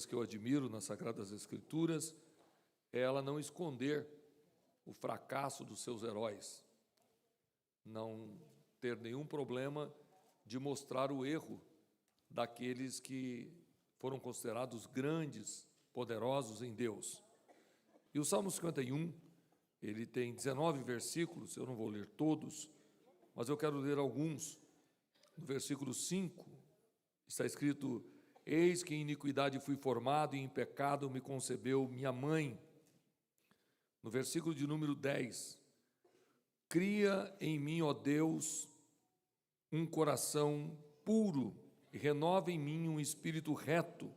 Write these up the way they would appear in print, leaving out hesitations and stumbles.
que eu admiro nas Sagradas Escrituras é ela não esconder o fracasso dos seus heróis, não ter nenhum problema de mostrar o erro daqueles que foram considerados grandes, poderosos em Deus. E o Salmo 51, ele tem 19 versículos, eu não vou ler todos, mas eu quero ler alguns. No versículo 5, está escrito: eis que em iniquidade fui formado, e em pecado me concebeu minha mãe. No versículo de número 10, cria em mim, ó Deus, um coração puro, e renova em mim um espírito reto.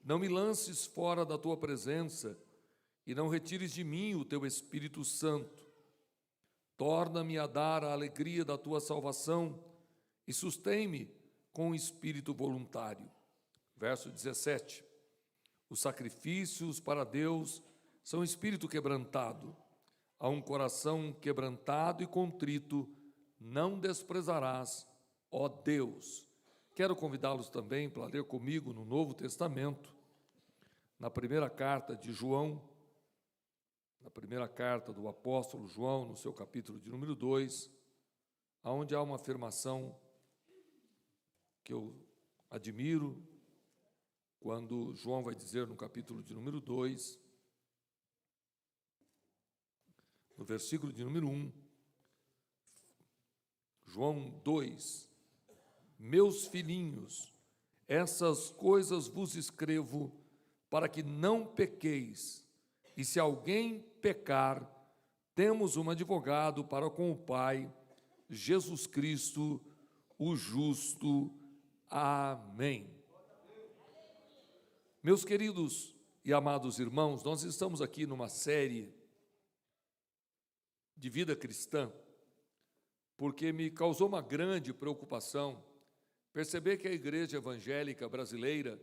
Não me lances fora da tua presença, e não retires de mim o teu Espírito Santo. Torna-me a dar a alegria da tua salvação, e sustém-me com o espírito voluntário. Verso 17, os sacrifícios para Deus são espírito quebrantado. A um coração quebrantado e contrito não desprezarás, ó Deus. Quero convidá-los também para ler comigo no Novo Testamento, na primeira carta de João, na primeira carta do apóstolo João, no seu capítulo de número 2, onde há uma afirmação que eu admiro, quando João vai dizer no capítulo de número 2, no versículo de número 1, João 2, meus filhinhos, essas coisas vos escrevo para que não pequeis, e se alguém pecar, temos um advogado para com o Pai, Jesus Cristo, o justo. Amém. Meus queridos e amados irmãos, nós estamos aqui numa série de vida cristã, porque me causou uma grande preocupação perceber que a igreja evangélica brasileira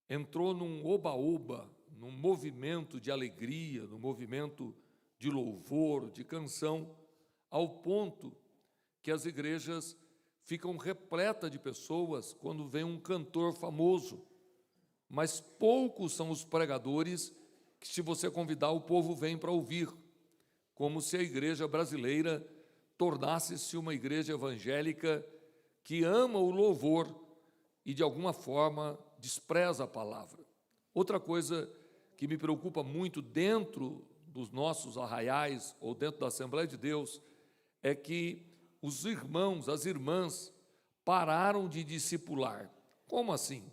entrou num oba-oba, num movimento de alegria, num movimento de louvor, de canção, ao ponto que as igrejas ficam repletas de pessoas quando vem um cantor famoso, mas poucos são os pregadores que, se você convidar, o povo vem para ouvir, como se a igreja brasileira tornasse-se uma igreja evangélica que ama o louvor e, de alguma forma, despreza a palavra. Outra coisa que me preocupa muito dentro dos nossos arraiais ou dentro da Assembleia de Deus é que os irmãos, as irmãs, pararam de discipular. Como assim?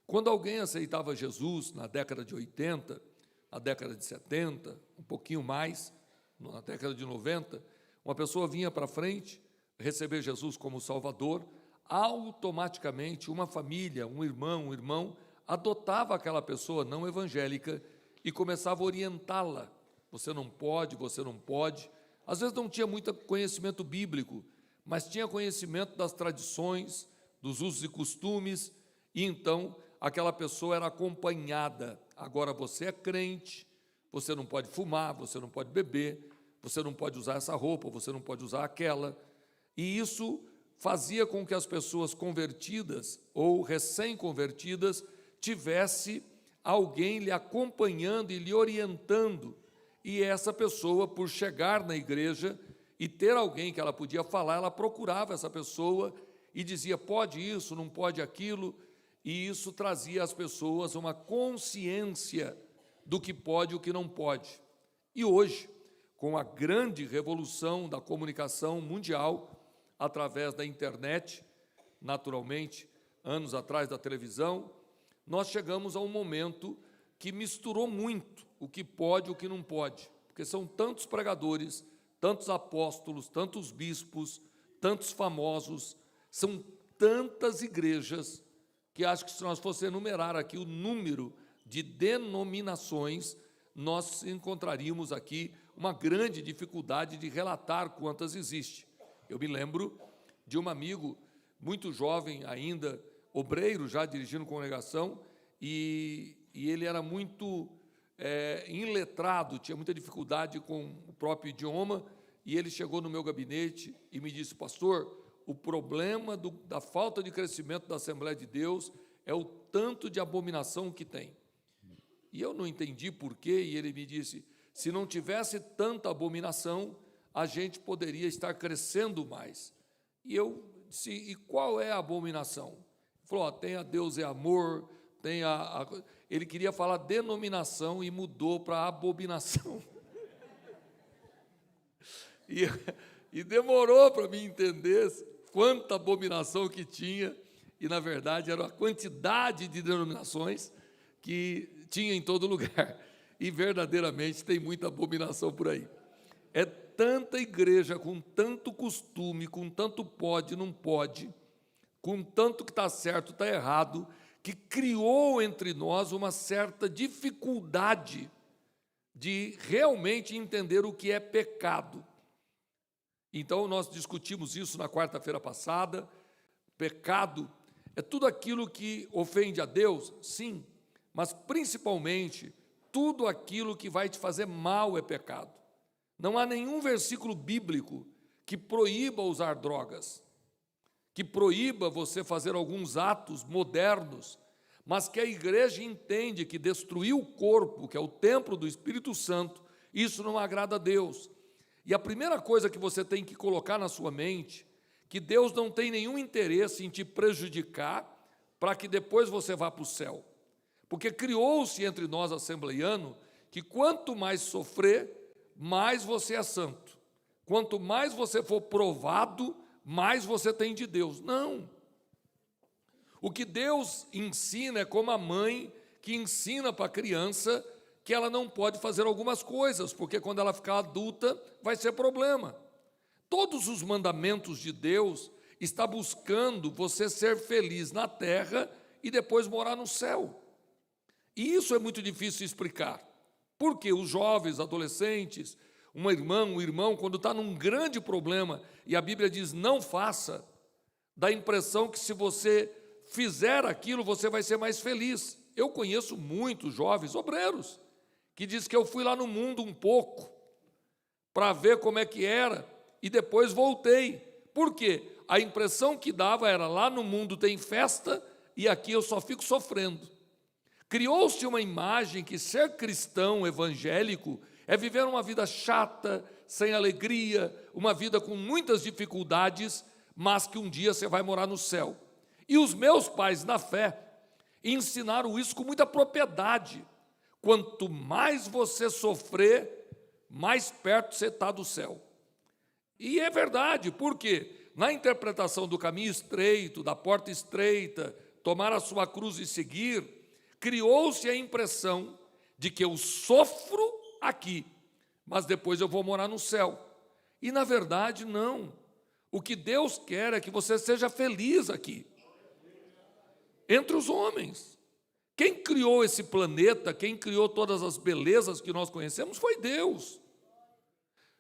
Quando alguém aceitava Jesus na década de 80, na década de 70, um pouquinho mais, na década de 90, uma pessoa vinha para frente, receber Jesus como Salvador, automaticamente uma família, um irmão, adotava aquela pessoa não evangélica e começava a orientá-la. Você não pode, você não pode. Às vezes não tinha muito conhecimento bíblico, mas tinha conhecimento das tradições, dos usos e costumes, e então aquela pessoa era acompanhada. Agora você é crente, você não pode fumar, você não pode beber, você não pode usar essa roupa, você não pode usar aquela. E isso fazia com que as pessoas convertidas ou recém-convertidas tivesse alguém lhe acompanhando e lhe orientando. E essa pessoa, por chegar na igreja e ter alguém que ela podia falar, ela procurava essa pessoa e dizia, pode isso, não pode aquilo, e isso trazia às pessoas uma consciência do que pode e o que não pode. E hoje, com a grande revolução da comunicação mundial, através da internet, naturalmente, anos atrás da televisão, nós chegamos a um momento que misturou muito o que pode e o que não pode, porque são tantos pregadores, tantos apóstolos, tantos bispos, tantos famosos, são tantas igrejas, que acho que se nós fosse enumerar aqui o número de denominações, nós encontraríamos aqui uma grande dificuldade de relatar quantas existem. Eu me lembro de um amigo muito jovem ainda, obreiro, já dirigindo congregação, e ele era muito iletrado, tinha muita dificuldade com o próprio idioma, e ele chegou no meu gabinete e me disse, pastor, o problema da falta de crescimento da Assembleia de Deus é o tanto de abominação que tem. E eu não entendi por quê, e ele me disse, se não tivesse tanta abominação, a gente poderia estar crescendo mais. E eu disse, e qual é a abominação? Ele falou, tem a Deus é amor, tem Ele queria falar denominação e mudou para abominação. E demorou para mim entender quanta abominação que tinha, e na verdade era a quantidade de denominações que tinha em todo lugar, e verdadeiramente tem muita abominação por aí. É tanta igreja com tanto costume, com tanto pode, não pode, com tanto que está certo, está errado, que criou entre nós uma certa dificuldade de realmente entender o que é pecado. Então, nós discutimos isso na quarta-feira passada. Pecado é tudo aquilo que ofende a Deus, sim, mas principalmente tudo aquilo que vai te fazer mal é pecado. Não há nenhum versículo bíblico que proíba usar drogas, que proíba você fazer alguns atos modernos, mas que a igreja entende que destruir o corpo, que é o templo do Espírito Santo, isso não agrada a Deus. E a primeira coisa que você tem que colocar na sua mente, que Deus não tem nenhum interesse em te prejudicar para que depois você vá para o céu. Porque criou-se entre nós, assembleiano, que quanto mais sofrer, mais você é santo. Quanto mais você for provado, mais você tem de Deus. Não. O que Deus ensina é como a mãe que ensina para a criança que ela não pode fazer algumas coisas, porque quando ela ficar adulta vai ser problema. Todos os mandamentos de Deus estão buscando você ser feliz na terra e depois morar no céu. E isso é muito difícil de explicar, porque os jovens, adolescentes, uma irmã, um irmão, quando está num grande problema e a Bíblia diz não faça, dá a impressão que se você fizer aquilo, você vai ser mais feliz. Eu conheço muitos jovens obreiros que diz que eu fui lá no mundo um pouco para ver como é que era e depois voltei. Por quê? A impressão que dava era lá no mundo tem festa e aqui eu só fico sofrendo. Criou-se uma imagem que ser cristão evangélico é viver uma vida chata, sem alegria, uma vida com muitas dificuldades, mas que um dia você vai morar no céu. E os meus pais na fé ensinaram isso com muita propriedade. Quanto mais você sofrer, mais perto você está do céu. E é verdade, porque na interpretação do caminho estreito, da porta estreita, tomar a sua cruz e seguir, criou-se a impressão de que eu sofro aqui, mas depois eu vou morar no céu. E na verdade não. O que Deus quer é que você seja feliz aqui, entre os homens. Quem criou esse planeta, quem criou todas as belezas que nós conhecemos foi Deus.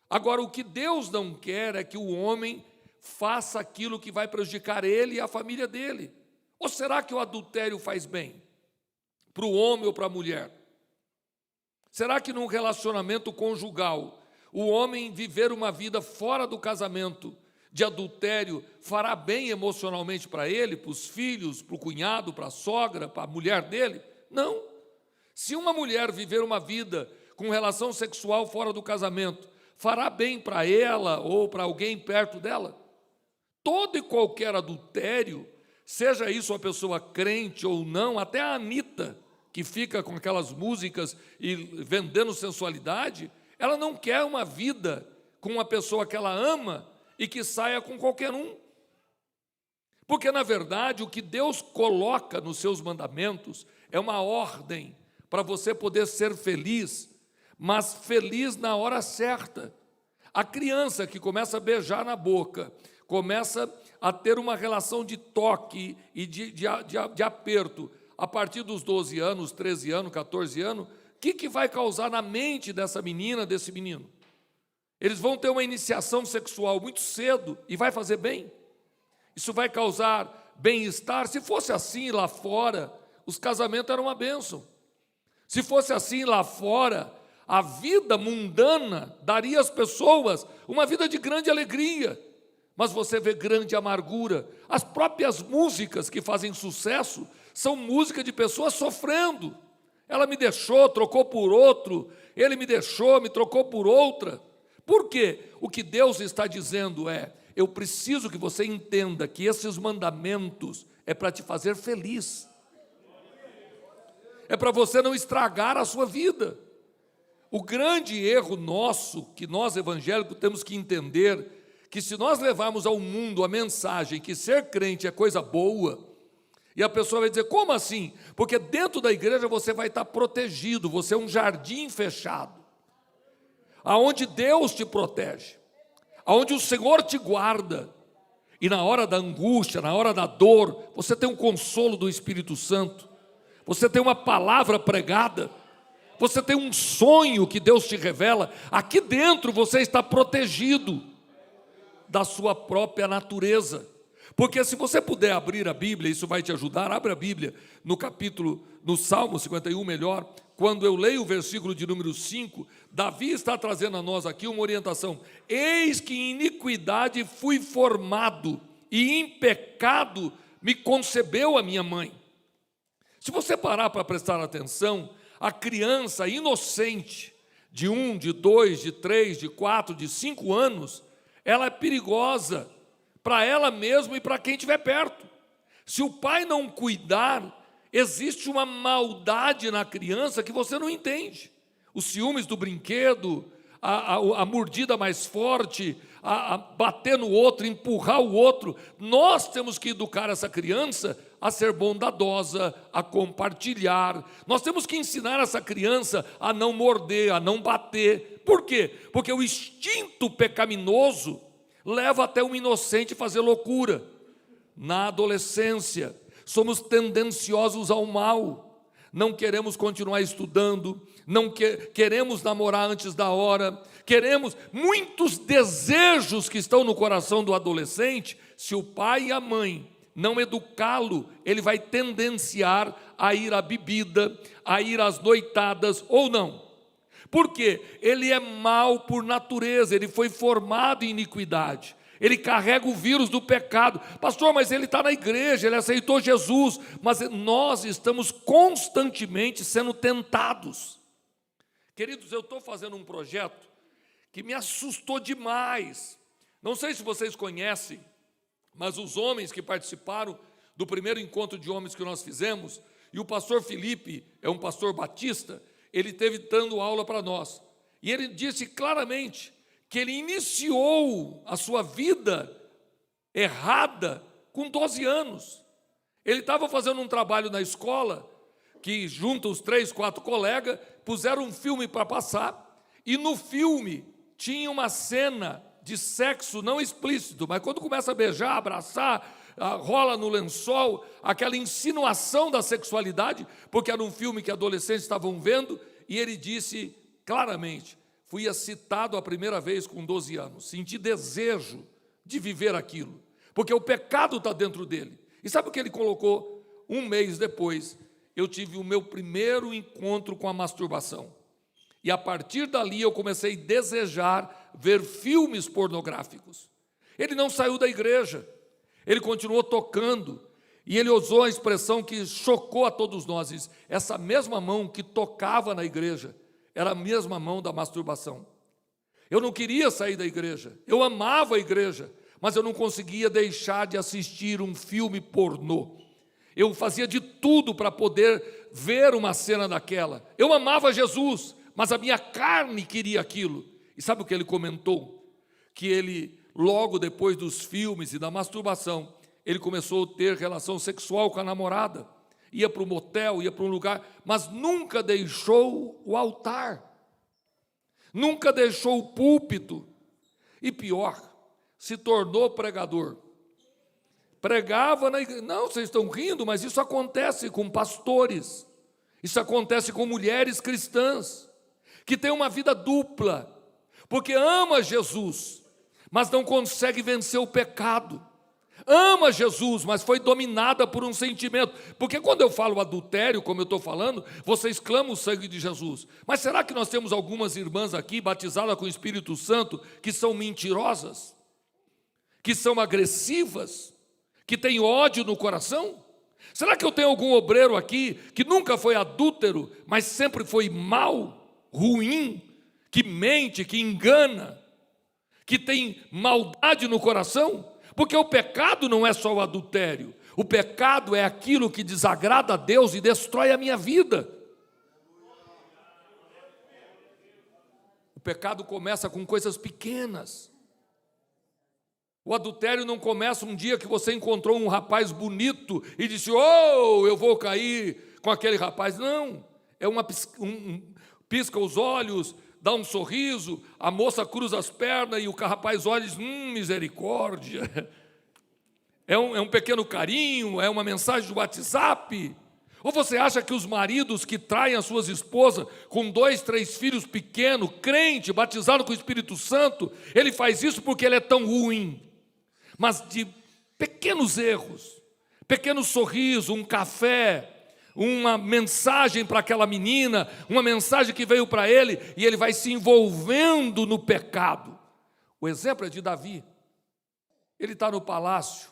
Agora, o que Deus não quer é que o homem faça aquilo que vai prejudicar ele e a família dele. Ou será que o adultério faz bem? Para o homem ou para a mulher? Será que num relacionamento conjugal, o homem viver uma vida fora do casamento, de adultério, fará bem emocionalmente para ele, para os filhos, para o cunhado, para a sogra, para a mulher dele? Não. Se uma mulher viver uma vida com relação sexual fora do casamento, fará bem para ela ou para alguém perto dela? Todo e qualquer adultério, seja isso uma pessoa crente ou não, até a Anitta, que fica com aquelas músicas e vendendo sensualidade, ela não quer uma vida com uma pessoa que ela ama e que saia com qualquer um. Porque, na verdade, o que Deus coloca nos seus mandamentos é uma ordem para você poder ser feliz, mas feliz na hora certa. A criança que começa a beijar na boca, começa a ter uma relação de toque e de aperto a partir dos 12 anos, 13 anos, 14 anos, o que vai causar na mente dessa menina, desse menino? Eles vão ter uma iniciação sexual muito cedo e vai fazer bem. Isso vai causar bem-estar. Se fosse assim lá fora, os casamentos eram uma bênção. Se fosse assim lá fora, a vida mundana daria às pessoas uma vida de grande alegria. Mas você vê grande amargura. As próprias músicas que fazem sucesso são músicas de pessoas sofrendo. Ela me deixou, trocou por outro, ele me deixou, me trocou por outra. Por quê? O que Deus está dizendo é: eu preciso que você entenda que esses mandamentos é para te fazer feliz. É para você não estragar a sua vida. O grande erro nosso, que nós evangélicos temos que entender, que se nós levarmos ao mundo a mensagem que ser crente é coisa boa, e a pessoa vai dizer: como assim? Porque dentro da igreja você vai estar protegido, você é um jardim fechado, aonde Deus te protege, aonde o Senhor te guarda, e na hora da angústia, na hora da dor, você tem um consolo do Espírito Santo, você tem uma palavra pregada, você tem um sonho que Deus te revela. Aqui dentro você está protegido da sua própria natureza. Porque se você puder abrir a Bíblia, isso vai te ajudar. Abre a Bíblia no Salmo 51 melhor. Quando eu leio o versículo de número 5, Davi está trazendo a nós aqui uma orientação. Eis que em iniquidade fui formado, e em pecado me concebeu a minha mãe. Se você parar para prestar atenção, a criança inocente, de 1, de 2, de 3, de 4, de 5 anos, ela é perigosa para ela mesma e para quem estiver perto. Se o pai não cuidar, existe uma maldade na criança que você não entende. Os ciúmes do brinquedo, a mordida mais forte, a bater no outro, empurrar o outro. Nós temos que educar essa criança a ser bondadosa, a compartilhar. Nós temos que ensinar essa criança a não morder, a não bater. Por quê? Porque o instinto pecaminoso leva até um inocente fazer loucura. Na adolescência, somos tendenciosos ao mal. Não queremos continuar estudando, não queremos namorar antes da hora, queremos muitos desejos que estão no coração do adolescente. Se o pai e a mãe não educá-lo, ele vai tendenciar a ir à bebida, a ir às noitadas ou não. Por quê? Ele é mau por natureza, ele foi formado em iniquidade, ele carrega o vírus do pecado. Pastor, mas ele está na igreja, ele aceitou Jesus, mas nós estamos constantemente sendo tentados. Queridos, eu estou fazendo um projeto que me assustou demais. Não sei se vocês conhecem, mas os homens que participaram do primeiro encontro de homens que nós fizemos, e o pastor Felipe é um pastor batista, ele esteve dando aula para nós, e ele disse claramente que ele iniciou a sua vida errada com 12 anos. Ele estava fazendo um trabalho na escola, que junta os 3, 4 colegas, puseram um filme para passar, e no filme tinha uma cena de sexo não explícito, mas quando começa a beijar, abraçar, rola no lençol, aquela insinuação da sexualidade, porque era um filme que adolescentes estavam vendo, e ele disse claramente: fui excitado a primeira vez com 12 anos, senti desejo de viver aquilo, porque o pecado está dentro dele. E sabe o que ele colocou? Um mês depois, eu tive o meu primeiro encontro com a masturbação, e a partir dali eu comecei a desejar ver filmes pornográficos. Ele não saiu da igreja, ele continuou tocando, e ele usou a expressão que chocou a todos nós: diz, essa mesma mão que tocava na igreja era a mesma mão da masturbação. Eu não queria sair da igreja, eu amava a igreja, mas eu não conseguia deixar de assistir um filme pornô. Eu fazia de tudo para poder ver uma cena daquela. Eu amava Jesus, mas a minha carne queria aquilo. E sabe o que ele comentou? Que ele, logo depois dos filmes e da masturbação, ele começou a ter relação sexual com a namorada. Ia para um motel, ia para um lugar, mas nunca deixou o altar, nunca deixou o púlpito, e pior, se tornou pregador. Pregava na igreja. Não, vocês estão rindo, mas isso acontece com pastores, isso acontece com mulheres cristãs, que têm uma vida dupla, porque ama Jesus, mas não consegue vencer o pecado. Ama Jesus, mas foi dominada por um sentimento. Porque quando eu falo adultério, como eu estou falando, vocês clamam o sangue de Jesus. Mas será que nós temos algumas irmãs aqui, batizadas com o Espírito Santo, que são mentirosas? Que são agressivas? Que têm ódio no coração? Será que eu tenho algum obreiro aqui que nunca foi adúltero, mas sempre foi mau, ruim, que mente, que engana, que tem maldade no coração? Porque o pecado não é só o adultério. O pecado é aquilo que desagrada a Deus e destrói a minha vida. O pecado começa com coisas pequenas. O adultério não começa um dia que você encontrou um rapaz bonito e disse: oh, eu vou cair com aquele rapaz. Não, é pisca os olhos, dá um sorriso, a moça cruza as pernas e o rapaz olha e diz: misericórdia. É um pequeno carinho, é uma mensagem do WhatsApp. Ou você acha que os maridos que traem as suas esposas com 2, 3 filhos pequenos, crente, batizado com o Espírito Santo, ele faz isso porque ele é tão ruim? Mas de pequenos erros, pequenos sorrisos, um café, uma mensagem para aquela menina, uma mensagem que veio para ele, e ele vai se envolvendo no pecado. O exemplo é de Davi. Ele está no palácio,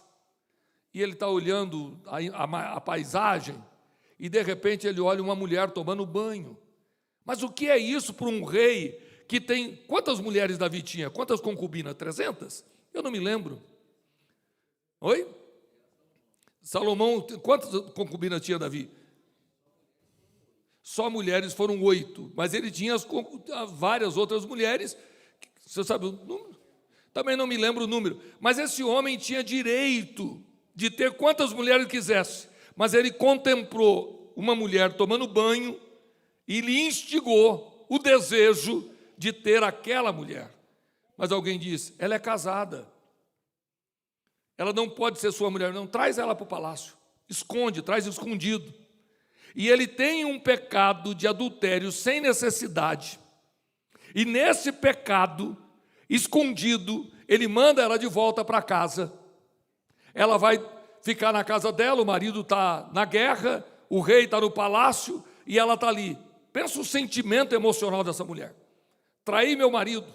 e ele está olhando a paisagem, e de repente ele olha uma mulher tomando banho. Mas o que é isso para um rei que tem... Quantas mulheres Davi tinha? Quantas concubinas? 300? Eu não me lembro. Oi? Salomão, quantas concubinas tinha Davi? Só mulheres foram 8, mas ele tinha várias outras mulheres. Você sabe o número? Também não me lembro o número. Mas esse homem tinha direito de ter quantas mulheres quisesse. Mas ele contemplou uma mulher tomando banho e lhe instigou o desejo de ter aquela mulher. Mas alguém disse: ela é casada. Ela não pode ser sua mulher, não. Traz ela para o palácio. Esconde, traz escondido. E ele tem um pecado de adultério sem necessidade. E nesse pecado, escondido, ele manda ela de volta para casa. Ela vai ficar na casa dela, o marido está na guerra, o rei está no palácio e ela está ali. Pensa o sentimento emocional dessa mulher. Traí meu marido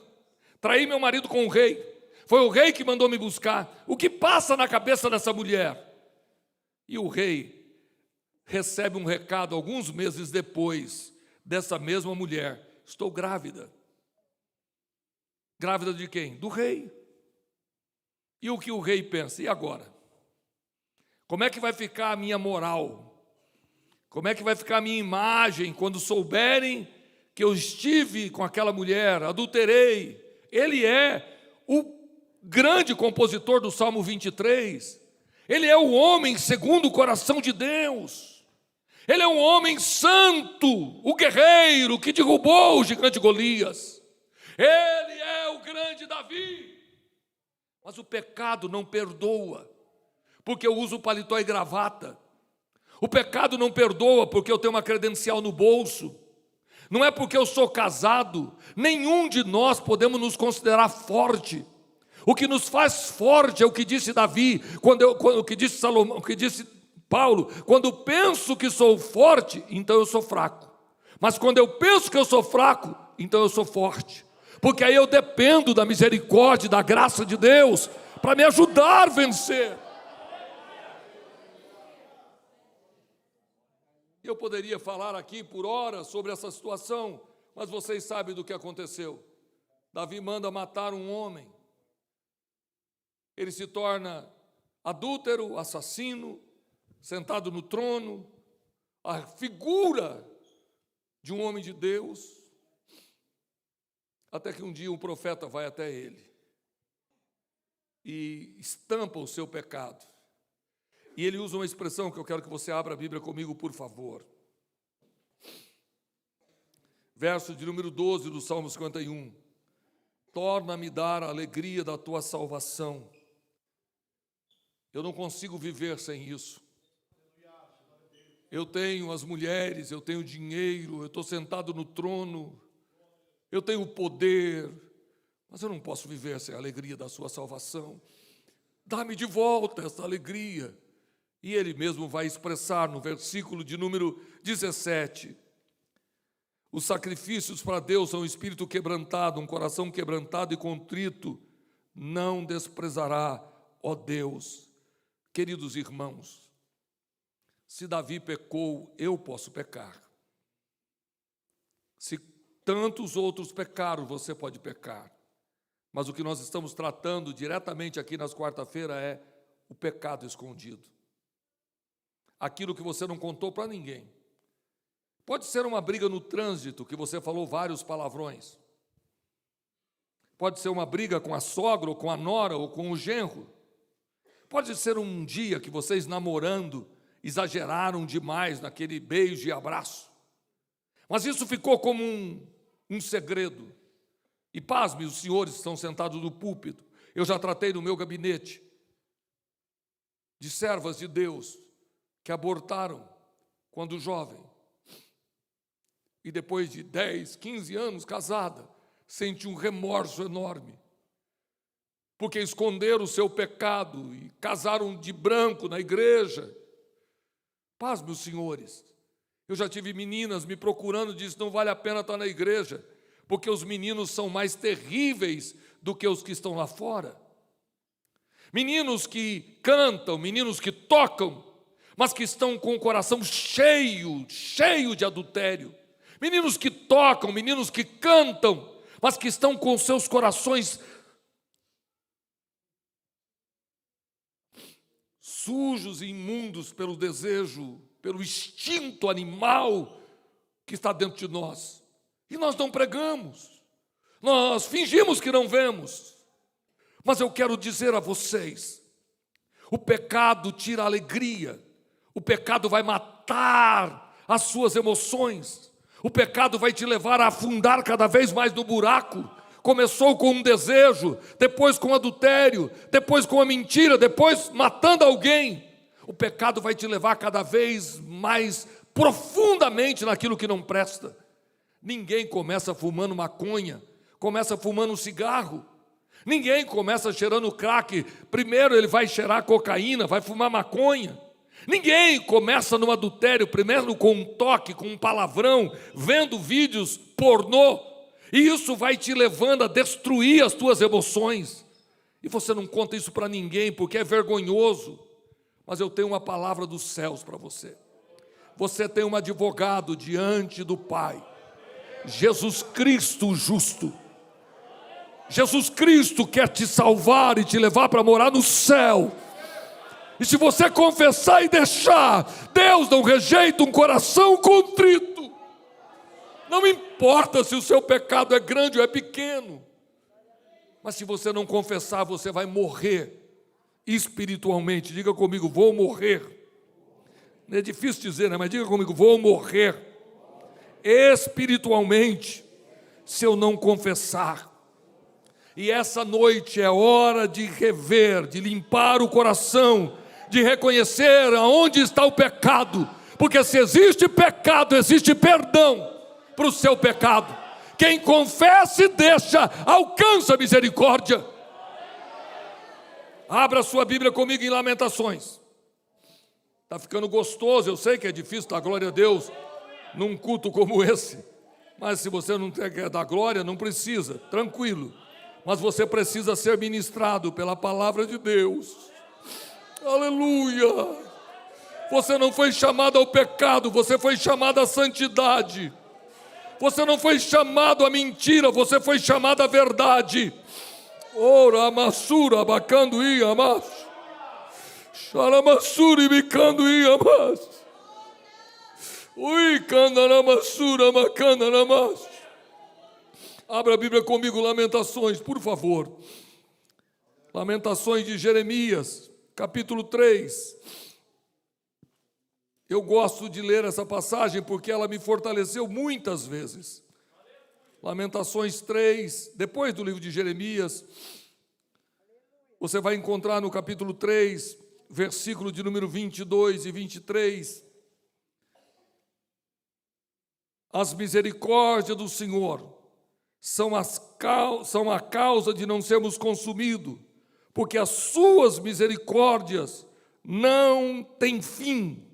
com o rei. Foi o rei que mandou me buscar. O que passa na cabeça dessa mulher? E o rei recebe um recado alguns meses depois dessa mesma mulher: estou grávida. Grávida de quem? Do rei. E o que o rei pensa? E agora? Como é que vai ficar a minha moral? Como é que vai ficar a minha imagem quando souberem que eu estive com aquela mulher, adulterei? Ele é o grande compositor do Salmo 23, ele é o homem segundo o coração de Deus, ele é um homem santo, o guerreiro que derrubou o gigante Golias, ele é o grande Davi. Mas o pecado não perdoa, porque eu uso paletó e gravata. O pecado não perdoa porque eu tenho uma credencial no bolso. Não é porque eu sou casado. Nenhum de nós podemos nos considerar forte. O que nos faz forte é o que disse Davi, o que disse Salomão, o que disse Paulo: quando penso que sou forte, então eu sou fraco. Mas quando eu penso que eu sou fraco, então eu sou forte. Porque aí eu dependo da misericórdia, da graça de Deus, para me ajudar a vencer. Eu poderia falar aqui por horas sobre essa situação, mas vocês sabem do que aconteceu. Davi manda matar um homem. Ele se torna adúltero, assassino, sentado no trono, a figura de um homem de Deus, até que um dia um profeta vai até ele e estampa o seu pecado. E ele usa uma expressão que eu quero que você abra a Bíblia comigo, por favor. Verso de número 12 do Salmo 51. Torna-me dar a alegria da tua salvação. Eu não consigo viver sem isso. Eu tenho as mulheres, eu tenho dinheiro, eu estou sentado no trono, eu tenho poder, mas eu não posso viver sem a alegria da sua salvação. Dá-me de volta essa alegria. E ele mesmo vai expressar no versículo de número 17. Os sacrifícios para Deus são um espírito quebrantado, um coração quebrantado e contrito, não desprezará, ó Deus. Queridos irmãos, Se Davi pecou, eu posso pecar. Se tantos outros pecaram, você pode pecar. Mas o que nós estamos tratando diretamente aqui nas quarta-feiras é o pecado escondido. Aquilo que você não contou para ninguém. Pode ser uma briga no trânsito, que você falou vários palavrões. Pode ser uma briga com a sogra, ou com a nora, ou com o genro. Pode ser um dia que vocês namorando exageraram demais naquele beijo e abraço. Mas isso ficou como um segredo. E pasme, os senhores estão sentados no púlpito. Eu já tratei no meu gabinete de servas de Deus que abortaram quando jovem. E depois de 10, 15 anos casada, sente um remorso enorme. Porque esconderam o seu pecado e casaram de branco na igreja. Paz, meus senhores. Eu já tive meninas me procurando e disse, não vale a pena estar na igreja, porque os meninos são mais terríveis do que os que estão lá fora. Meninos que cantam, meninos que tocam, mas que estão com o coração cheio de adultério. Meninos que tocam, meninos que cantam, mas que estão com seus corações sujos e imundos pelo desejo, pelo instinto animal que está dentro de nós. E nós não pregamos, nós fingimos que não vemos. Mas eu quero dizer a vocês, o pecado tira a alegria, o pecado vai matar as suas emoções, o pecado vai te levar a afundar cada vez mais no buraco. Começou com um desejo, depois com adultério, depois com a mentira, depois matando alguém. O pecado vai te levar cada vez mais profundamente naquilo que não presta. Ninguém começa fumando maconha, começa fumando cigarro. Ninguém começa cheirando crack, primeiro ele vai cheirar cocaína, vai fumar maconha. Ninguém começa no adultério, primeiro com um toque, com um palavrão, vendo vídeos pornô. E isso vai te levando a destruir as tuas emoções. E você não conta isso para ninguém, porque é vergonhoso. Mas eu tenho uma palavra dos céus para você. Você tem um advogado diante do Pai. Jesus Cristo justo. Jesus Cristo quer te salvar e te levar para morar no céu. E se você confessar e deixar, Deus não rejeita um coração contrito. Não importa se o seu pecado é grande ou é pequeno. Mas se você não confessar, você vai morrer espiritualmente. Diga comigo, vou morrer. Não é difícil dizer, né? Mas diga comigo, vou morrer espiritualmente se eu não confessar. E essa noite é hora de rever, de limpar o coração, de reconhecer aonde está o pecado. Porque se existe pecado, existe perdão para o seu pecado. Quem confessa e deixa, alcança a misericórdia. Abra sua Bíblia comigo em Lamentações. Está ficando gostoso, eu sei que é difícil dar glória a Deus num culto como esse. Mas se você não quer dar glória, não precisa, tranquilo. Mas você precisa ser ministrado pela palavra de Deus. Aleluia! Você não foi chamado ao pecado, você foi chamado à santidade. Você não foi chamado à mentira, você foi chamado à verdade. Ora, amassura, abacando e amas. Xaramassura e bicando e amas. Ui, candaramassura, macanda namas. Abra a Bíblia comigo, Lamentações, por favor. Lamentações de Jeremias, capítulo 3. Eu gosto de ler essa passagem porque ela me fortaleceu muitas vezes. Lamentações 3, depois do livro de Jeremias, você vai encontrar no capítulo 3, versículo de número 22 e 23. As misericórdias do Senhor são a causa de não sermos consumidos, porque as suas misericórdias não têm fim.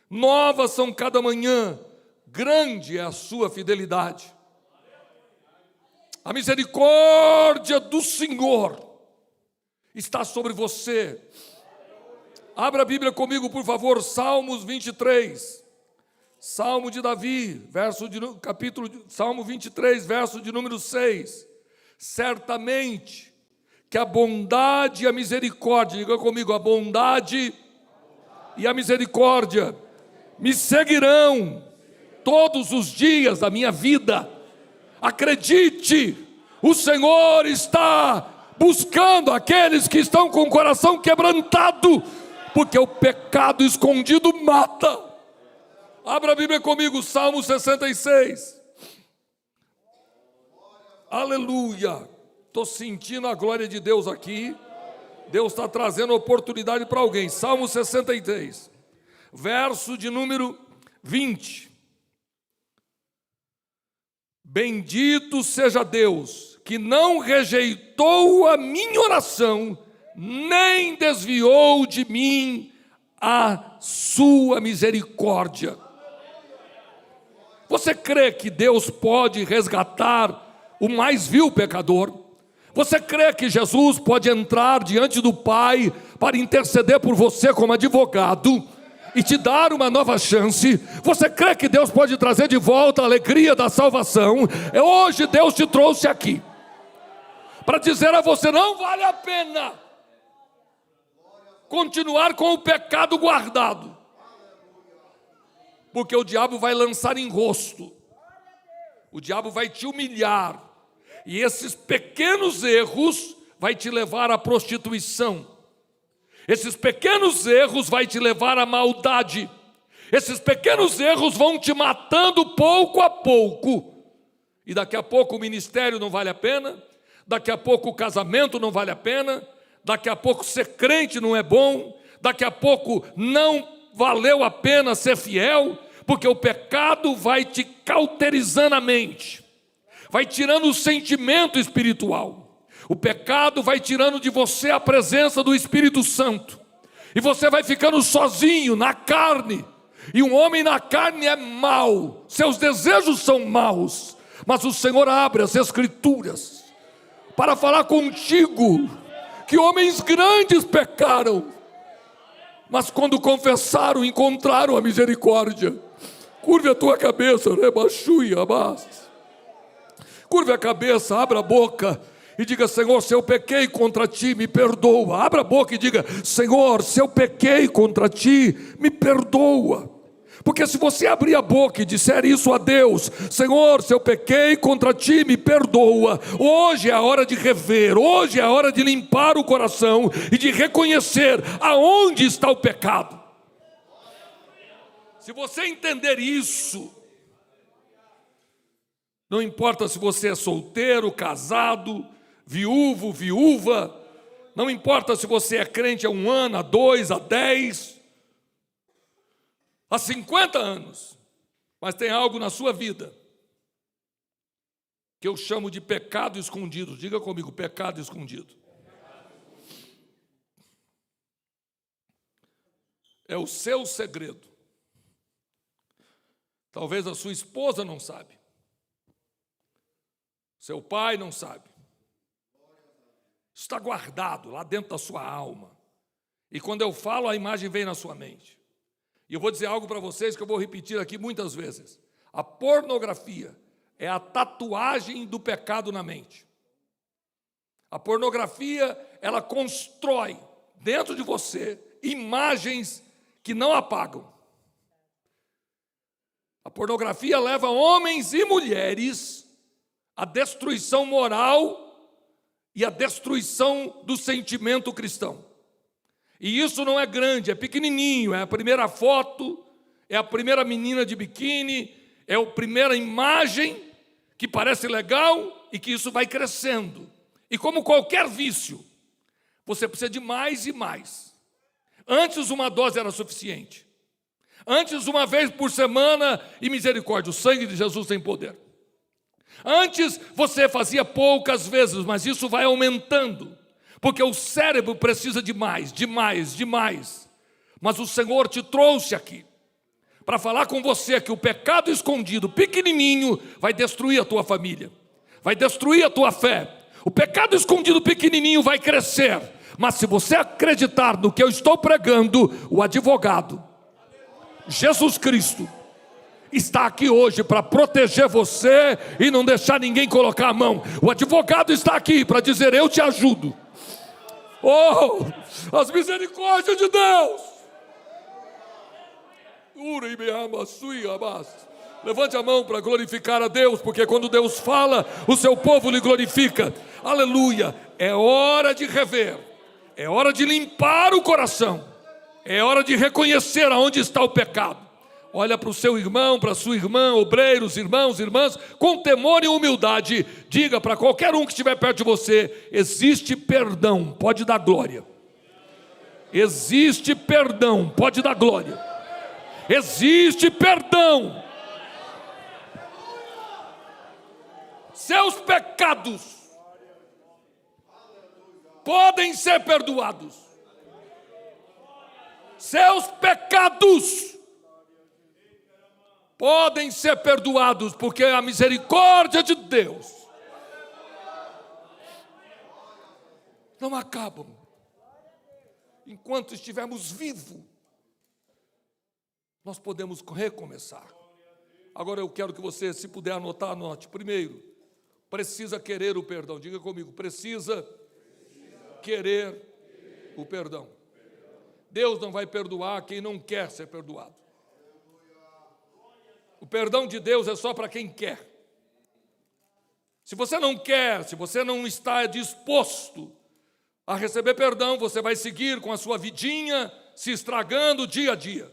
Novas são cada manhã, grande é a sua fidelidade. A misericórdia do Senhor está sobre você. Abra a Bíblia comigo, por favor, Salmos 23. Salmo de Davi, Salmo 23, verso de número 6. Certamente que a bondade e a misericórdia, diga comigo, a bondade e a misericórdia me seguirão todos os dias da minha vida. Acredite, o Senhor está buscando aqueles que estão com o coração quebrantado, porque o pecado escondido mata. Abra a Bíblia comigo, Salmo 66. Aleluia. Estou sentindo a glória de Deus aqui. Deus está trazendo oportunidade para alguém. Salmo 63, verso de número 20. Bendito seja Deus, que não rejeitou a minha oração, nem desviou de mim a sua misericórdia. Você crê que Deus pode resgatar o mais vil pecador? Você crê que Jesus pode entrar diante do Pai para interceder por você como advogado e te dar uma nova chance? Você crê que Deus pode trazer de volta a alegria da salvação? Hoje Deus te trouxe aqui para dizer a você: não vale a pena continuar com o pecado guardado, porque o diabo vai lançar em rosto, o diabo vai te humilhar, e esses pequenos erros vai te levar à prostituição, esses pequenos erros vai te levar à maldade, esses pequenos erros vão te matando pouco a pouco, e daqui a pouco o ministério não vale a pena, daqui a pouco o casamento não vale a pena, daqui a pouco ser crente não é bom, daqui a pouco não valeu a pena ser fiel, porque o pecado vai te cauterizando a mente, vai tirando o sentimento espiritual, o pecado vai tirando de você a presença do Espírito Santo, e você vai ficando sozinho na carne, e um homem na carne é mau, seus desejos são maus, mas o Senhor abre as Escrituras para falar contigo que homens grandes pecaram, mas quando confessaram, encontraram a misericórdia. Curve a tua cabeça, curve a cabeça, abra a boca e diga: Senhor, se eu pequei contra ti, me perdoa. Abra a boca e diga: Senhor, se eu pequei contra ti, me perdoa. Porque se você abrir a boca e disser isso a Deus: Senhor, se eu pequei contra ti, me perdoa. Hoje é a hora de rever, hoje é a hora de limpar o coração e de reconhecer aonde está o pecado. Se você entender isso, não importa se você é solteiro, casado, viúvo, viúva, não importa se você é crente há 1 ano, há 2, há 10, há 50 anos, mas tem algo na sua vida que eu chamo de pecado escondido. Diga comigo: pecado escondido. É o seu segredo. Talvez a sua esposa não sabe, seu pai não sabe, está guardado lá dentro da sua alma, e quando eu falo, a imagem vem na sua mente. E eu vou dizer algo para vocês que eu vou repetir aqui muitas vezes: a pornografia é a tatuagem do pecado na mente. A pornografia, ela constrói dentro de você imagens que não apagam. A pornografia leva homens e mulheres à destruição moral e à destruição do sentimento cristão. E isso não é grande, é pequenininho, é a primeira foto, é a primeira menina de biquíni, é a primeira imagem que parece legal e que isso vai crescendo. E como qualquer vício, você precisa de mais e mais. Antes uma dose era suficiente. Antes, uma vez por semana, e misericórdia, o sangue de Jesus tem poder. Antes, você fazia poucas vezes, mas isso vai aumentando, porque o cérebro precisa de mais, de mais, de mais. Mas o Senhor te trouxe aqui para falar com você que o pecado escondido, pequenininho, vai destruir a tua família, vai destruir a tua fé. O pecado escondido pequenininho vai crescer, Mas se você acreditar no que eu estou pregando, o advogado, Jesus Cristo, está aqui hoje para proteger você e não deixar ninguém colocar a mão. O advogado está aqui para dizer: eu te ajudo. Oh, as misericórdias de Deus. Levante a mão para glorificar a Deus, porque quando Deus fala, o seu povo lhe glorifica. Aleluia. É hora de rever, é hora de limpar o coração, é hora de reconhecer aonde está o pecado. Olha para o seu irmão, para a sua irmã, obreiros, irmãos, irmãs, com temor e humildade, diga para qualquer um que estiver perto de você: existe perdão, pode dar glória. Existe perdão, pode dar glória. Existe perdão. Seus pecados podem ser perdoados. Seus pecados podem ser perdoados, porque a misericórdia de Deus não acabam enquanto estivermos vivos. Nós podemos recomeçar. Agora eu quero que você, se puder anotar, anote. Primeiro, precisa querer o perdão. Diga comigo: precisa querer o perdão. Deus não vai perdoar quem não quer ser perdoado. O perdão de Deus é só para quem quer. Se você não quer, se você não está disposto a receber perdão, você vai seguir com a sua vidinha se estragando dia a dia.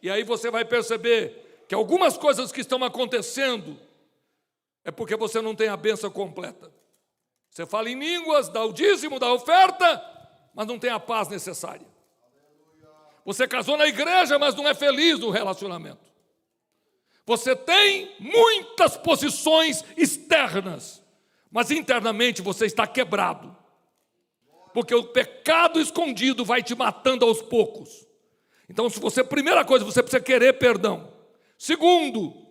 E aí você vai perceber que algumas coisas que estão acontecendo é porque você não tem a bênção completa. Você fala em línguas, dá o dízimo, dá a oferta, mas não tem a paz necessária. Você casou na igreja, mas não é feliz no relacionamento. Você tem muitas posições externas, mas internamente você está quebrado. Porque o pecado escondido vai te matando aos poucos. Então, primeira coisa, você precisa querer perdão. Segundo,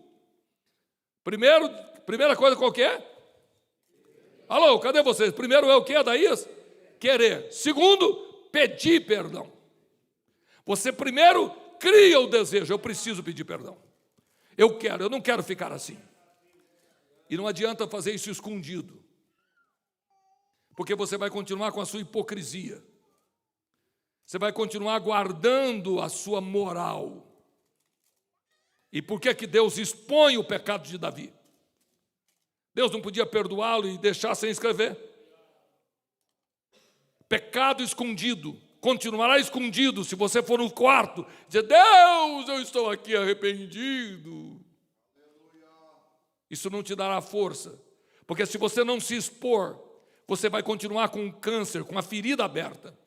primeira coisa qual que é? Alô, cadê vocês? Primeiro é o que, Adaías? Querer. Segundo, pedir perdão. Você primeiro cria o desejo: eu preciso pedir perdão. Eu não quero ficar assim. E não adianta fazer isso escondido, porque você vai continuar com a sua hipocrisia. Você vai continuar guardando a sua moral. E por que Deus expõe o pecado de Davi? Deus não podia perdoá-lo e deixar sem escrever? Pecado escondido continuará escondido se você for no quarto dizer: Deus, eu estou aqui arrependido. Isso não te dará força, porque se você não se expor, você vai continuar com um câncer, com a ferida aberta.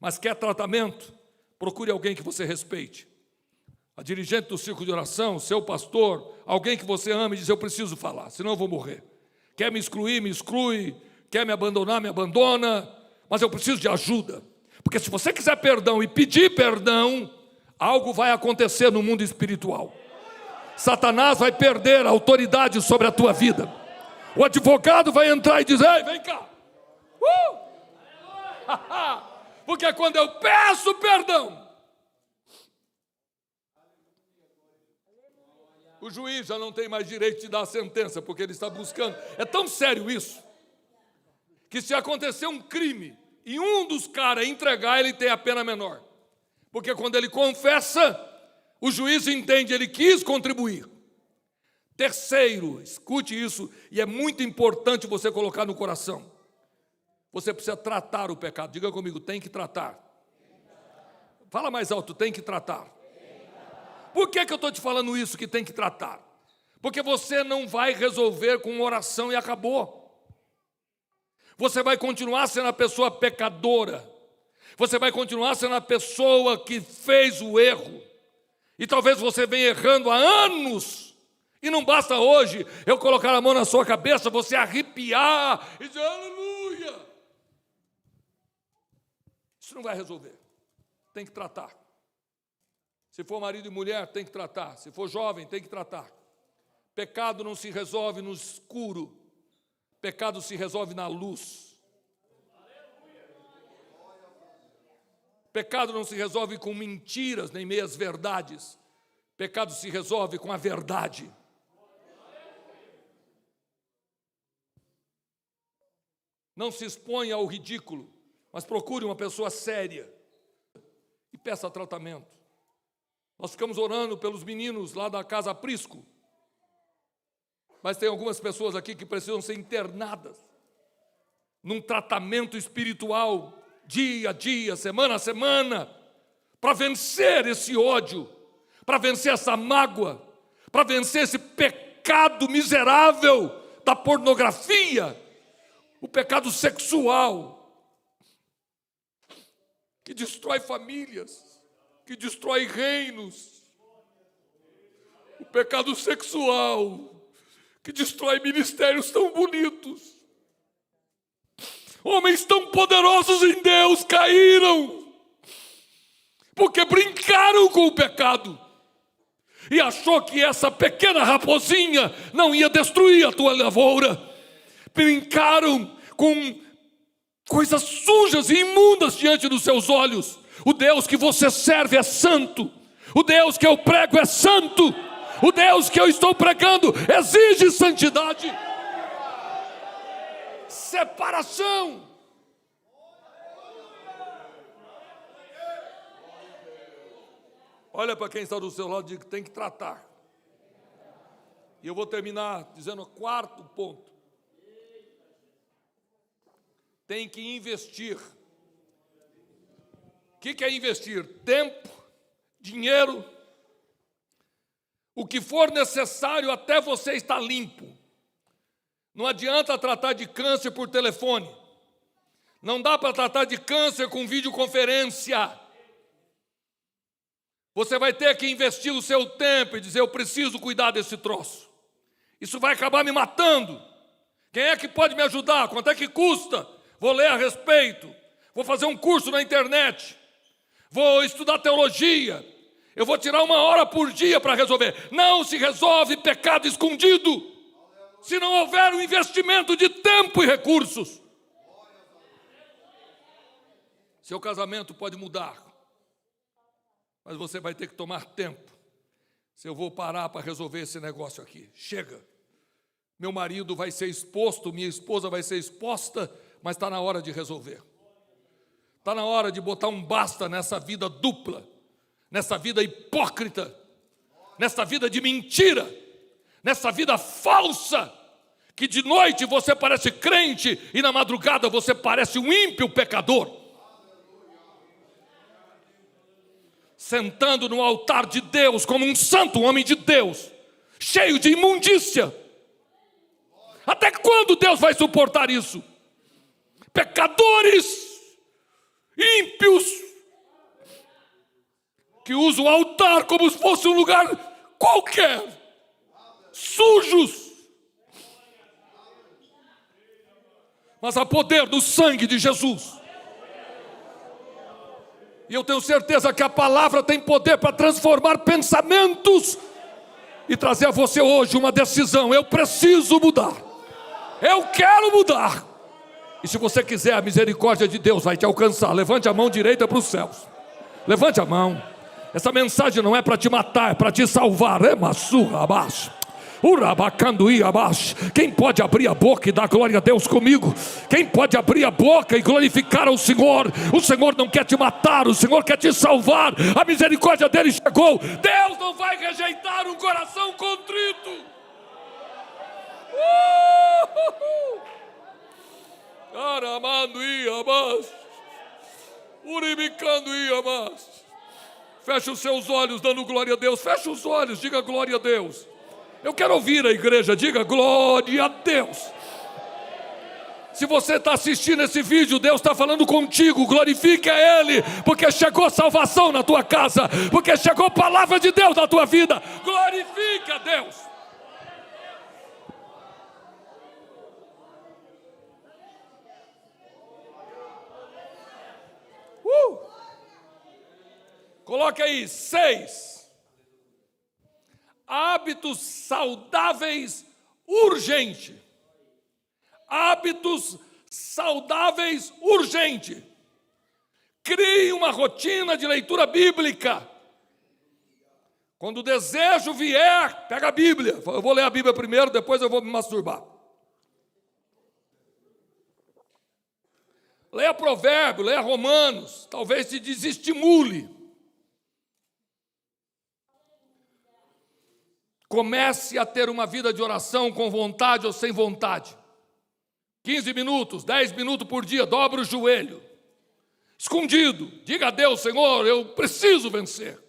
Mas quer tratamento? Procure alguém que você respeite. A dirigente do círculo de oração, seu pastor, alguém que você ama, e diz: eu preciso falar, senão eu vou morrer. Quer me excluir, me exclui. Quer me abandonar, me abandona. Mas eu preciso de ajuda. Porque se você quiser perdão e pedir perdão, algo vai acontecer no mundo espiritual. Satanás vai perder a autoridade sobre a tua vida. O advogado vai entrar e dizer: ei, vem cá. Porque quando eu peço perdão, o juiz já não tem mais direito de dar a sentença, porque ele está buscando. É tão sério isso, que se acontecer um crime e um dos caras entregar, ele tem a pena menor. Porque quando ele confessa, o juiz entende, ele quis contribuir. Terceiro, escute isso, e é muito importante você colocar no coração. Você precisa tratar o pecado. Diga comigo: tem que tratar. Fala mais alto: tem que tratar. Por que eu estou te falando isso, que tem que tratar? Porque você não vai resolver com oração e acabou. Você vai continuar sendo a pessoa pecadora. Você vai continuar sendo a pessoa que fez o erro. E talvez você venha errando há anos. E não basta hoje eu colocar a mão na sua cabeça, você arrepiar e dizer: aleluia. Isso não vai resolver. Tem que tratar. Se for marido e mulher, tem que tratar. Se for jovem, tem que tratar. Pecado não se resolve no escuro. Pecado se resolve na luz. Pecado não se resolve com mentiras nem meias verdades. Pecado se resolve com a verdade. Não se exponha ao ridículo, mas procure uma pessoa séria e peça tratamento. Nós ficamos orando pelos meninos lá da Casa Prisco, mas tem algumas pessoas aqui que precisam ser internadas num tratamento espiritual, dia a dia, semana a semana, para vencer esse ódio, para vencer essa mágoa, para vencer esse pecado miserável da pornografia, o pecado sexual, que destrói famílias, que destrói reinos, o pecado sexual, que destrói ministérios tão bonitos. Homens tão poderosos em Deus caíram, porque brincaram com o pecado, e achou que essa pequena raposinha não ia destruir a tua lavoura. Brincaram com coisas sujas e imundas diante dos seus olhos. O Deus que você serve é santo, o Deus que eu prego é santo, o Deus que eu estou pregando exige santidade, separação. Olha para quem está do seu lado e diga que tem que tratar. E eu vou terminar dizendo o quarto ponto. Tem que investir. O que é investir? Tempo, dinheiro, o que for necessário até você estar limpo. Não adianta tratar de câncer por telefone. Não dá para tratar de câncer com videoconferência. Você vai ter que investir o seu tempo e dizer, eu preciso cuidar desse troço. Isso vai acabar me matando. Quem é que pode me ajudar? Quanto é que custa? Vou ler a respeito. Vou fazer um curso na internet. Vou estudar teologia. Eu vou tirar 1 hora por dia para resolver. Não se resolve pecado escondido se não houver um investimento de tempo e recursos. Seu casamento pode mudar, mas você vai ter que tomar tempo. Se eu vou parar para resolver esse negócio aqui, chega. Meu marido vai ser exposto, minha esposa vai ser exposta, mas está na hora de resolver. Está na hora de botar um basta nessa vida dupla, nessa vida hipócrita, nessa vida de mentira, nessa vida falsa, que de noite você parece crente e na madrugada você parece um ímpio pecador. Sentando no altar de Deus como um santo homem de Deus, cheio de imundícia. Até quando Deus vai suportar isso? Pecadores, ímpios, que usam o altar como se fosse um lugar qualquer, sujos. Mas há poder no sangue de Jesus. E eu tenho certeza que a palavra tem poder para transformar pensamentos e trazer a você hoje uma decisão. Eu preciso mudar. Eu quero mudar. E se você quiser, a misericórdia de Deus vai te alcançar. Levante a mão direita para os céus. Levante a mão. Essa mensagem não é para te matar, é para te salvar. Quem pode abrir a boca e dar glória a Deus comigo? Quem pode abrir a boca e glorificar ao Senhor? O Senhor não quer te matar, o Senhor quer te salvar. A misericórdia dele chegou. Deus não vai rejeitar um coração contrito. Feche os seus olhos dando glória a Deus. Feche os olhos, diga glória a Deus. Eu quero ouvir a igreja, diga glória a Deus. Se você está assistindo esse vídeo, Deus está falando contigo, glorifique a Ele, porque chegou salvação na tua casa, porque chegou a palavra de Deus na tua vida. Glorifique a Deus. Coloque aí 6. Hábitos saudáveis urgente. Hábitos saudáveis urgente. Crie uma rotina de leitura bíblica. Quando o desejo vier, pega a Bíblia. Eu vou ler a Bíblia primeiro, depois eu vou me masturbar. Leia Provérbio, leia Romanos, talvez te desestimule. Comece a ter uma vida de oração com vontade ou sem vontade. 15 minutos, 10 minutos por dia, dobre o joelho. Escondido, diga a Deus: Senhor, eu preciso vencer.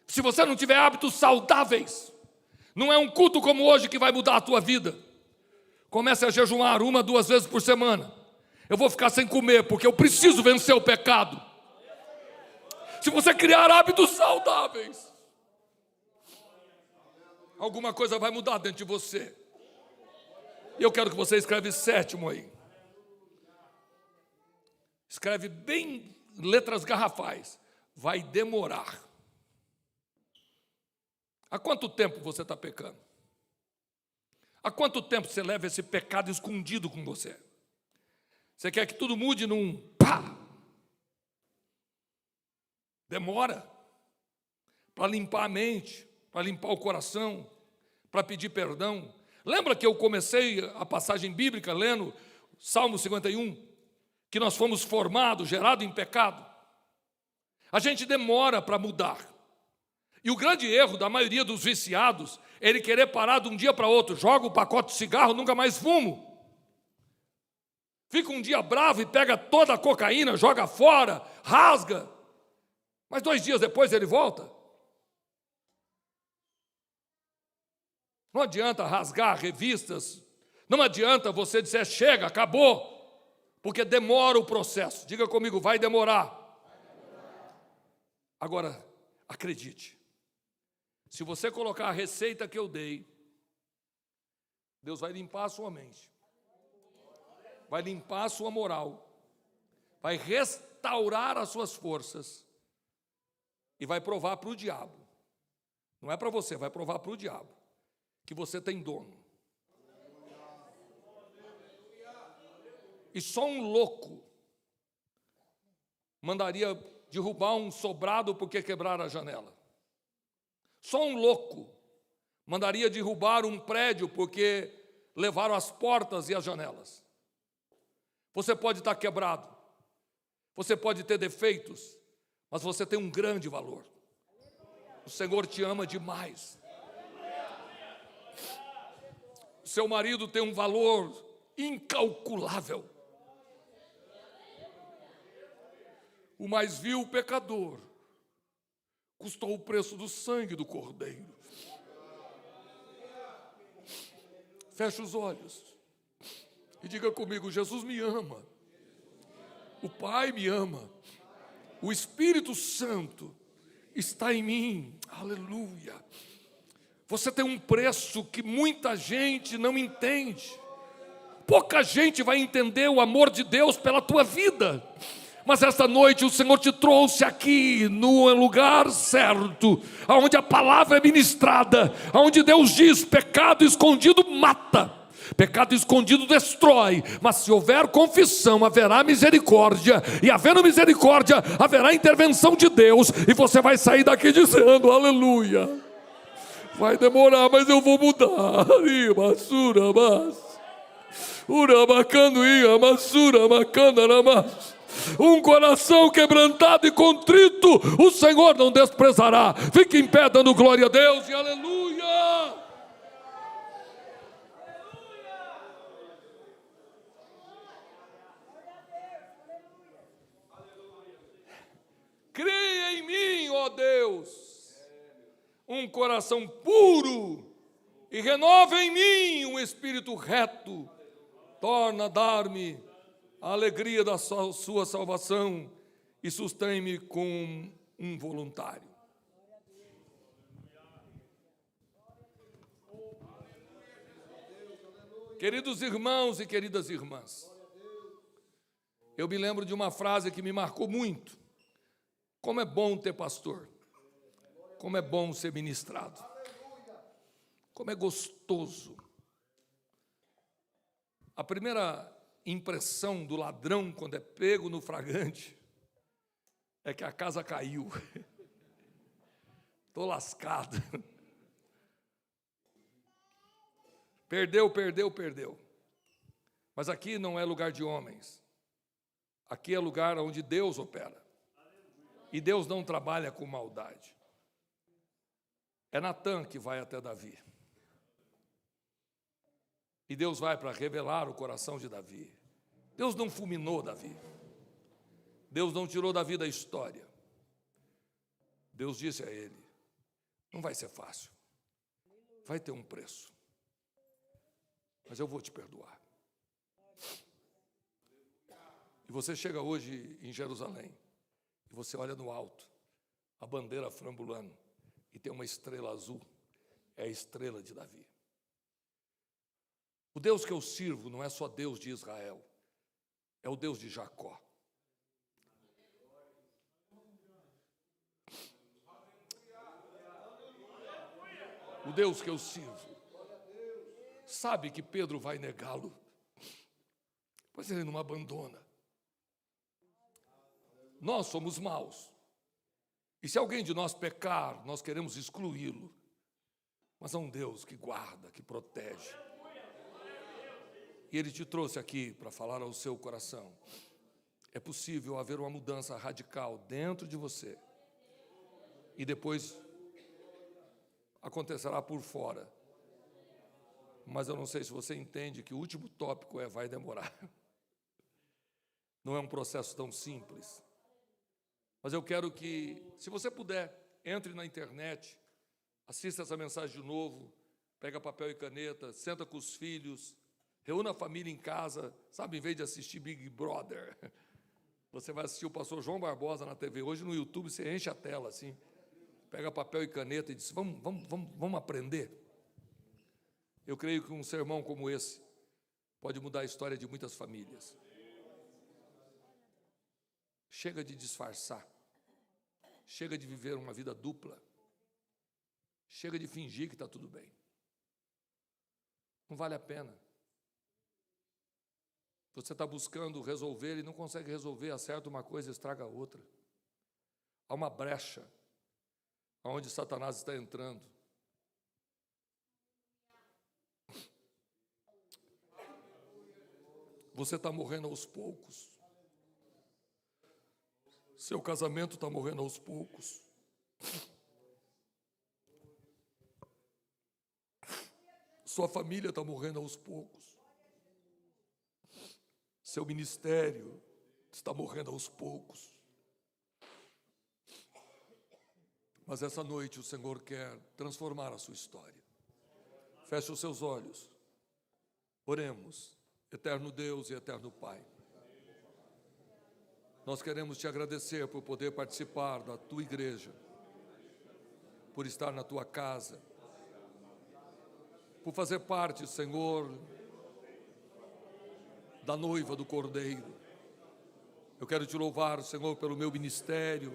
Se você não tiver hábitos saudáveis, não é um culto como hoje que vai mudar a tua vida. Comece a jejuar 1, 2 vezes por semana. Eu vou ficar sem comer porque eu preciso vencer o pecado. Se você criar hábitos saudáveis, alguma coisa vai mudar dentro de você. E eu quero que você escreve 7º aí. Escreve bem letras garrafais. Vai demorar. Há quanto tempo você está pecando? Há quanto tempo você leva esse pecado escondido com você? Você quer que tudo mude num pá? Demora para limpar a mente, para limpar o coração, para pedir perdão. Lembra que eu comecei a passagem bíblica lendo Salmo 51? Que nós fomos formados, gerados em pecado. A gente demora para mudar. E o grande erro da maioria dos viciados é ele querer parar de um dia para outro. Joga o pacote de cigarro, nunca mais fumo. Fica um dia bravo e pega toda a cocaína, joga fora, rasga. Mas 2 dias depois ele volta. Não adianta rasgar revistas. Não adianta você dizer: chega, acabou. Porque demora o processo. Diga comigo: vai demorar. Agora, acredite. Se você colocar a receita que eu dei, Deus vai limpar a sua mente. Vai limpar a sua moral. Vai restaurar as suas forças. E vai provar para o diabo. Não é para você, vai provar para o diabo. Que você tem dono. E só um louco mandaria derrubar um sobrado porque quebraram a janela. Só um louco mandaria derrubar um prédio porque levaram as portas e as janelas. Você pode estar quebrado, você pode ter defeitos, mas você tem um grande valor. O Senhor te ama demais. O seu marido tem um valor incalculável. O mais vil pecador custou o preço do sangue do Cordeiro. Feche os olhos e diga comigo: Jesus me ama, o Pai me ama, o Espírito Santo está em mim, aleluia. Você tem um preço que muita gente não entende. Pouca gente vai entender o amor de Deus pela tua vida. Mas esta noite o Senhor te trouxe aqui no lugar certo, onde a palavra é ministrada, onde Deus diz: pecado escondido mata, pecado escondido destrói, mas se houver confissão, haverá misericórdia, e havendo misericórdia, haverá intervenção de Deus, e você vai sair daqui dizendo: aleluia. Vai demorar, mas eu vou mudar. Um coração quebrantado e contrito, o Senhor não desprezará. Fique em pé dando glória a Deus e aleluia. Cria em mim, ó Deus, um coração puro e renova em mim um espírito reto. Torna a dar-me a alegria da sua salvação e sustém-me com um voluntário. Queridos irmãos e queridas irmãs, eu me lembro de uma frase que me marcou muito. Como é bom ter pastor, como é bom ser ministrado, como é gostoso. A primeira impressão do ladrão quando é pego no flagrante é que a casa caiu. Estou lascado. Perdeu. Mas aqui não é lugar de homens. Aqui é lugar onde Deus opera. E Deus não trabalha com maldade. É Natã que vai até Davi. E Deus vai para revelar o coração de Davi. Deus não fulminou Davi. Deus não tirou Davi da história. Deus disse a ele: não vai ser fácil. Vai ter um preço. Mas eu vou te perdoar. E você chega hoje em Jerusalém, e você olha no alto, a bandeira frambulando, e tem uma estrela azul, é a estrela de Davi. O Deus que eu sirvo não é só Deus de Israel, é o Deus de Jacó. O Deus que eu sirvo sabe que Pedro vai negá-lo, pois ele não abandona. Nós somos maus, e se alguém de nós pecar, nós queremos excluí-lo, mas há um Deus que guarda, que protege, e Ele te trouxe aqui para falar ao seu coração. É possível haver uma mudança radical dentro de você, e depois acontecerá por fora. Mas eu não sei se você entende que o último tópico vai demorar. Não é um processo tão simples. Mas eu quero que, se você puder, entre na internet, assista essa mensagem de novo, pega papel e caneta, senta com os filhos, reúna a família em casa, sabe, em vez de assistir Big Brother, você vai assistir o pastor João Barbosa na TV. Hoje no YouTube você enche a tela assim, pega papel e caneta e diz: vamos aprender. Eu creio que um sermão como esse pode mudar a história de muitas famílias. Chega de disfarçar. Chega de viver uma vida dupla. Chega de fingir que está tudo bem. Não vale a pena. Você está buscando resolver e não consegue resolver, acerta uma coisa e estraga a outra. Há uma brecha onde Satanás está entrando. Você está morrendo aos poucos. Seu casamento está morrendo aos poucos. Sua família está morrendo aos poucos. Seu ministério está morrendo aos poucos. Mas essa noite o Senhor quer transformar a sua história. Feche os seus olhos. Oremos. Eterno Deus e eterno Pai, nós queremos te agradecer por poder participar da tua igreja, por estar na tua casa, por fazer parte, Senhor, da noiva do Cordeiro. Eu quero te louvar, Senhor, pelo meu ministério,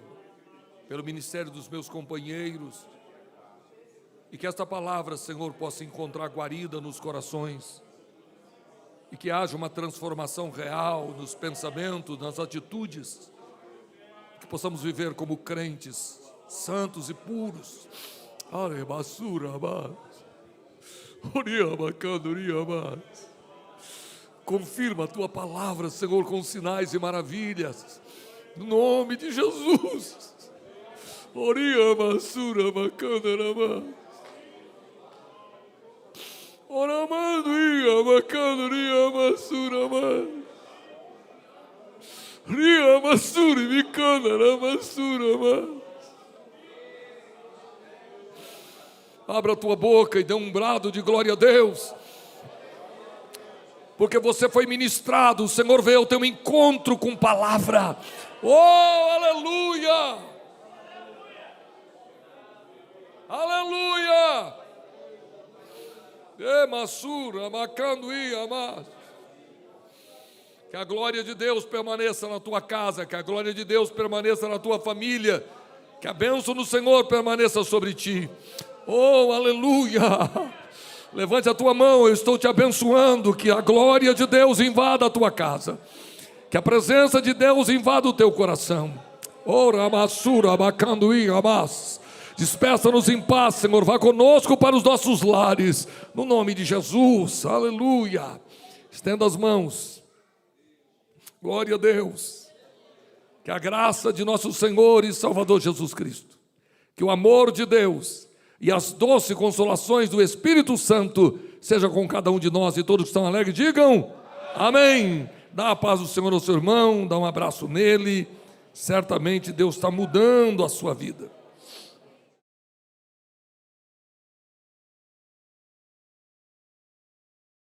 pelo ministério dos meus companheiros, e que esta palavra, Senhor, possa encontrar guarida nos corações, e que haja uma transformação real nos pensamentos, nas atitudes, que possamos viver como crentes, santos e puros. Confirma a tua palavra, Senhor, com sinais e maravilhas, no nome de Jesus. Oramando ia bacana ia masura ria masuri bicana na masura. Abra a tua boca e dê um brado de glória a Deus, porque você foi ministrado. O Senhor veio ao teu encontro com palavra. Oh, aleluia! Aleluia! Que a glória de Deus permaneça na tua casa, que a glória de Deus permaneça na tua família, que a bênção do Senhor permaneça sobre ti. Oh, aleluia! Levante a tua mão, eu estou te abençoando, que a glória de Deus invada a tua casa, que a presença de Deus invada o teu coração. Ora, Massura, Bacanduí, Amas. Despeça-nos em paz, Senhor. Vá conosco para os nossos lares. No nome de Jesus. Aleluia. Estenda as mãos. Glória a Deus. Que a graça de nosso Senhor e Salvador Jesus Cristo, que o amor de Deus e as doces consolações do Espírito Santo seja com cada um de nós, e todos que estão alegres digam amém. Dá a paz do Senhor ao seu irmão, dá um abraço nele. Certamente Deus está mudando a sua vida.